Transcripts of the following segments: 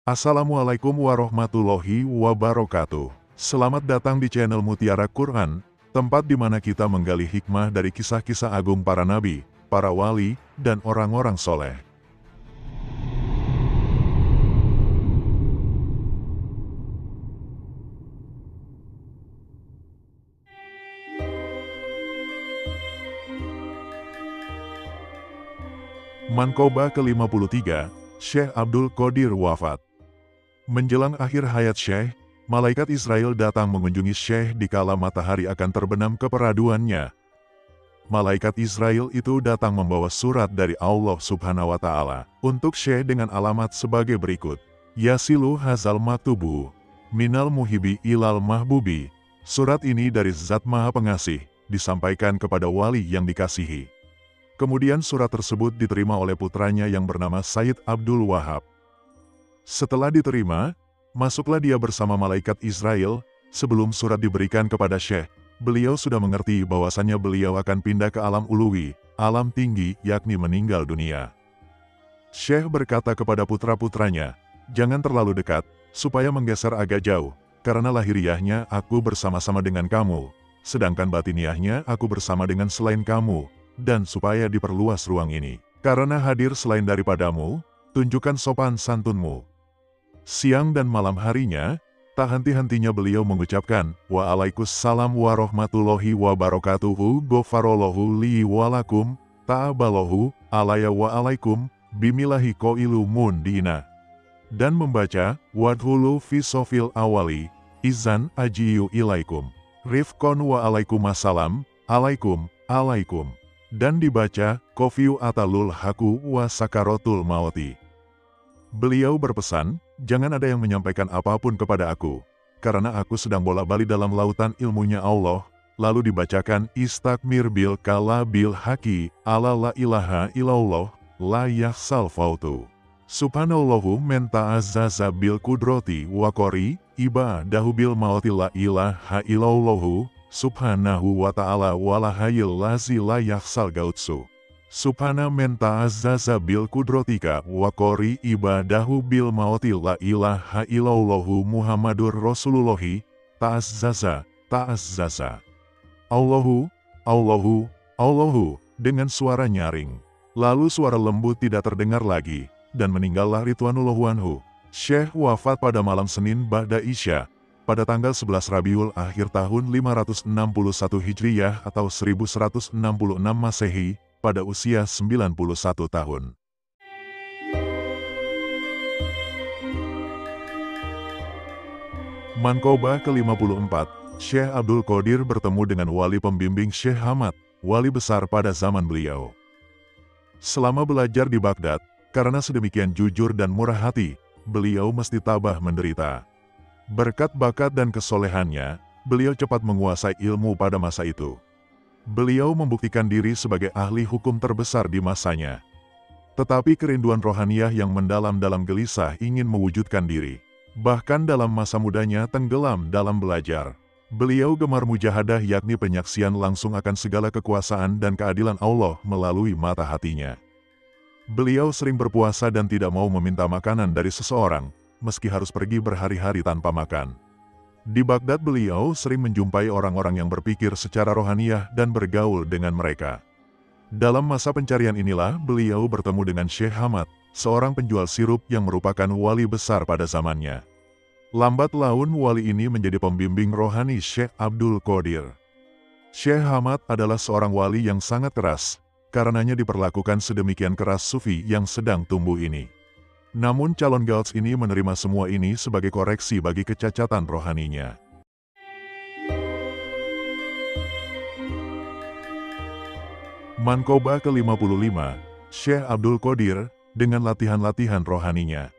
Assalamualaikum warahmatullahi wabarakatuh. Selamat datang di channel Mutiara Quran, tempat di mana kita menggali hikmah dari kisah-kisah agung para nabi, para wali, dan orang-orang soleh. Manqobah ke-53, Syekh Abdul Qadir wafat. Menjelang akhir hayat Syekh, malaikat Israel datang mengunjungi Syekh di kala matahari akan terbenam keperaduannya. Malaikat Israel itu datang membawa surat dari Allah Subhanahu wa Ta'ala untuk Syekh dengan alamat sebagai berikut: Yasilu hazal maktubu minal muhibi ilal mahbubi. Surat ini dari Zat Maha Pengasih disampaikan kepada wali yang dikasihi. Kemudian surat tersebut diterima oleh putranya yang bernama Sayyid Abdul Wahab. Setelah diterima, masuklah dia bersama malaikat Israel. Sebelum surat diberikan kepada Syekh, beliau sudah mengerti bahwasannya beliau akan pindah ke alam uluwi, alam tinggi, yakni meninggal dunia. Syekh berkata kepada putra-putranya, "Jangan terlalu dekat, supaya menggeser agak jauh, karena lahiriahnya aku bersama-sama dengan kamu, sedangkan batiniahnya aku bersama dengan selain kamu, dan supaya diperluas ruang ini, karena hadir selain daripadamu, tunjukkan sopan santunmu." Siang dan malam harinya, tak henti-hentinya beliau mengucapkan, "Waalaikumsalam warahmatullahi wabarakatuhu, ghafarallahu li walakum, ta'aballahu, alaya waalaikum, bimilahi qailu mundina." Dan membaca, "Wadhulu fi sofil awali, izan ajiyu ilaikum, rifkon waalaikumsalam, alaikum, alaikum." Dan dibaca, "Kofiu atalul haku wa sakarotul mauti." Beliau berpesan, "Jangan ada yang menyampaikan apapun kepada aku, karena aku sedang bola-balik dalam lautan ilmunya Allah." Lalu dibacakan, "Istakmir bil kala bil haki, ala la ilaha illallah, la yahsal fautu. Subhanallahu men ta'azzaza bil kudroti wa qori, iba dahu bil mauti la ilaha illallahu, subhanahu wa ta'ala walahayil lazi la yahsal gautsu. Subhana men ta'azzaza bil kudrotika wa qori ibadahu bil mauti la ilaha illallahu Muhammadur Rasulullahi, ta'azzaza, ta'azzaza. Allahu, Allahu, Allahu," dengan suara nyaring. Lalu suara lembut tidak terdengar lagi, dan meninggallah Ridwanullahu anhu. Syekh wafat pada malam Senin Ba'da Isya, pada tanggal 11 Rabiul Akhir tahun 561 Hijriyah atau 1166 Masehi, pada usia 91 tahun. Manqobah ke-54, Syekh Abdul Qadir bertemu dengan wali pembimbing Syekh Hamad, wali besar pada zaman beliau. Selama belajar di Baghdad, karena sedemikian jujur dan murah hati, beliau mesti tabah menderita. Berkat bakat dan kesolehannya, beliau cepat menguasai ilmu pada masa itu. Beliau membuktikan diri sebagai ahli hukum terbesar di masanya. Tetapi kerinduan rohaniyah yang mendalam dalam gelisah ingin mewujudkan diri. Bahkan dalam masa mudanya tenggelam dalam belajar. Beliau gemar mujahadah, yakni penyaksian langsung akan segala kekuasaan dan keadilan Allah melalui mata hatinya. Beliau sering berpuasa dan tidak mau meminta makanan dari seseorang, meski harus pergi berhari-hari tanpa makan. Di Baghdad beliau sering menjumpai orang-orang yang berpikir secara rohaniyah dan bergaul dengan mereka. Dalam masa pencarian inilah beliau bertemu dengan Syekh Hamad, seorang penjual sirup yang merupakan wali besar pada zamannya. Lambat laun wali ini menjadi pembimbing rohani Syekh Abdul Qadir. Syekh Hamad adalah seorang wali yang sangat keras, karenanya diperlakukan sedemikian keras sufi yang sedang tumbuh ini. Namun calon gauts ini menerima semua ini sebagai koreksi bagi kecacatan rohaninya. Manqobah ke-55, Syekh Abdul Qadir, dengan latihan-latihan rohaninya.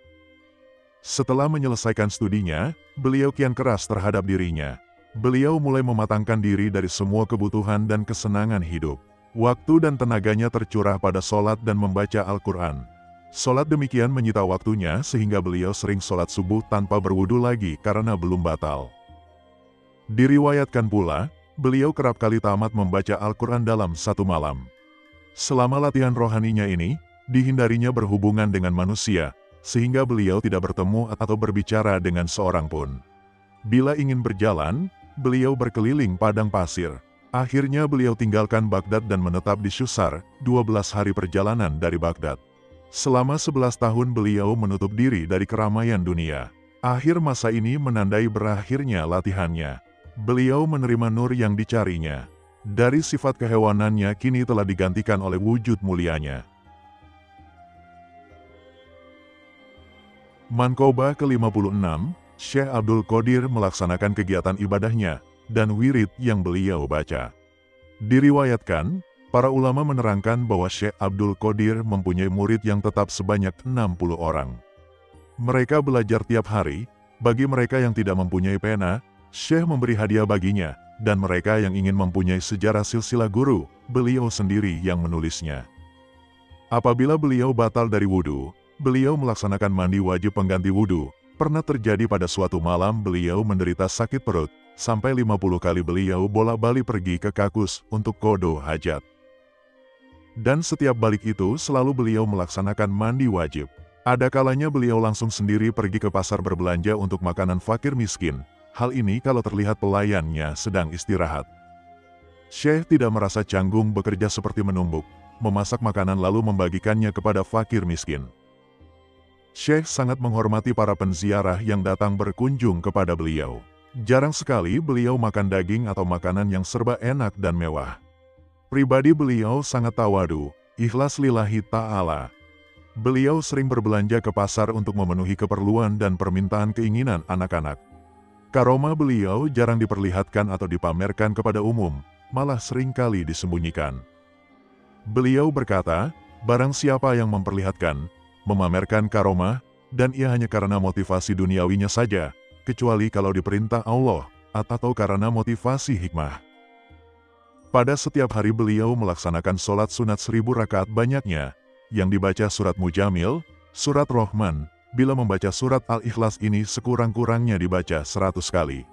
Setelah menyelesaikan studinya, beliau kian keras terhadap dirinya. Beliau mulai mematangkan diri dari semua kebutuhan dan kesenangan hidup. Waktu dan tenaganya tercurah pada sholat dan membaca Al-Quran. Sholat demikian menyita waktunya sehingga beliau sering sholat subuh tanpa berwudu lagi karena belum batal. Diriwayatkan pula, beliau kerap kali tamat membaca Al-Quran dalam satu malam. Selama latihan rohaninya ini, dihindarinya berhubungan dengan manusia, sehingga beliau tidak bertemu atau berbicara dengan seorang pun. Bila ingin berjalan, beliau berkeliling padang pasir. Akhirnya beliau tinggalkan Baghdad dan menetap di Syusar, 12 hari perjalanan dari Baghdad. Selama 11 tahun beliau menutup diri dari keramaian dunia. Akhir masa ini menandai berakhirnya latihannya. Beliau menerima nur yang dicarinya. Dari sifat kehewanannya kini telah digantikan oleh wujud mulianya. Manqobah ke-56, Syekh Abdul Qadir melaksanakan kegiatan ibadahnya dan wirid yang beliau baca. Diriwayatkan, para ulama menerangkan bahwa Syekh Abdul Qadir mempunyai murid yang tetap sebanyak 60 orang. Mereka belajar tiap hari. Bagi mereka yang tidak mempunyai pena, Syekh memberi hadiah baginya, dan mereka yang ingin mempunyai sejarah silsilah guru, beliau sendiri yang menulisnya. Apabila beliau batal dari wudhu, beliau melaksanakan mandi wajib pengganti wudhu. Pernah terjadi pada suatu malam beliau menderita sakit perut, sampai 50 kali beliau bolak-balik pergi ke kakus untuk qodho hajat. Dan setiap balik itu selalu beliau melaksanakan mandi wajib. Ada kalanya beliau langsung sendiri pergi ke pasar berbelanja untuk makanan fakir miskin. Hal ini kalau terlihat pelayannya sedang istirahat. Syekh tidak merasa canggung bekerja seperti menumbuk, memasak makanan lalu membagikannya kepada fakir miskin. Syekh sangat menghormati para penziarah yang datang berkunjung kepada beliau. Jarang sekali beliau makan daging atau makanan yang serba enak dan mewah. Pribadi beliau sangat tawadu, ikhlas lillahi ta'ala. Beliau sering berbelanja ke pasar untuk memenuhi keperluan dan permintaan keinginan anak-anak. Karomah beliau jarang diperlihatkan atau dipamerkan kepada umum, malah seringkali disembunyikan. Beliau berkata, barang siapa yang memperlihatkan, memamerkan karomah, dan ia hanya karena motivasi duniawinya saja, kecuali kalau diperintah Allah, atau karena motivasi hikmah. Pada setiap hari beliau melaksanakan sholat sunat 1000 rakaat banyaknya, yang dibaca surat Mujamil, surat Rahman. Bila membaca surat Al-Ikhlas ini sekurang-kurangnya dibaca 100 kali.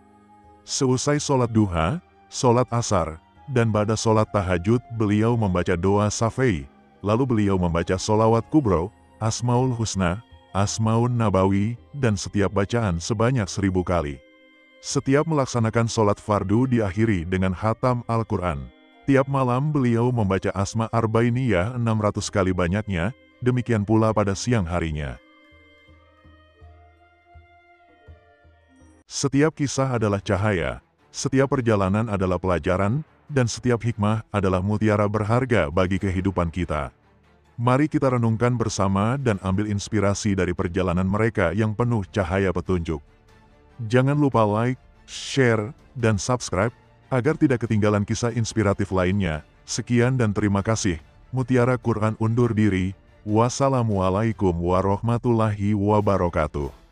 Seusai sholat duha, sholat asar, dan pada sholat tahajud beliau membaca doa Safei, lalu beliau membaca sholawat kubro, Asmaul Husna, Asmaun Nabawi, dan setiap bacaan sebanyak 1000 kali. Setiap melaksanakan sholat fardu diakhiri dengan khatam Al-Quran. Tiap malam beliau membaca Asma Arbainiyah 600 kali banyaknya, demikian pula pada siang harinya. Setiap kisah adalah cahaya, setiap perjalanan adalah pelajaran, dan setiap hikmah adalah mutiara berharga bagi kehidupan kita. Mari kita renungkan bersama dan ambil inspirasi dari perjalanan mereka yang penuh cahaya petunjuk. Jangan lupa like, share, dan subscribe, agar tidak ketinggalan kisah inspiratif lainnya. Sekian dan terima kasih. Mutiara Quran undur diri. Wassalamualaikum warahmatullahi wabarakatuh.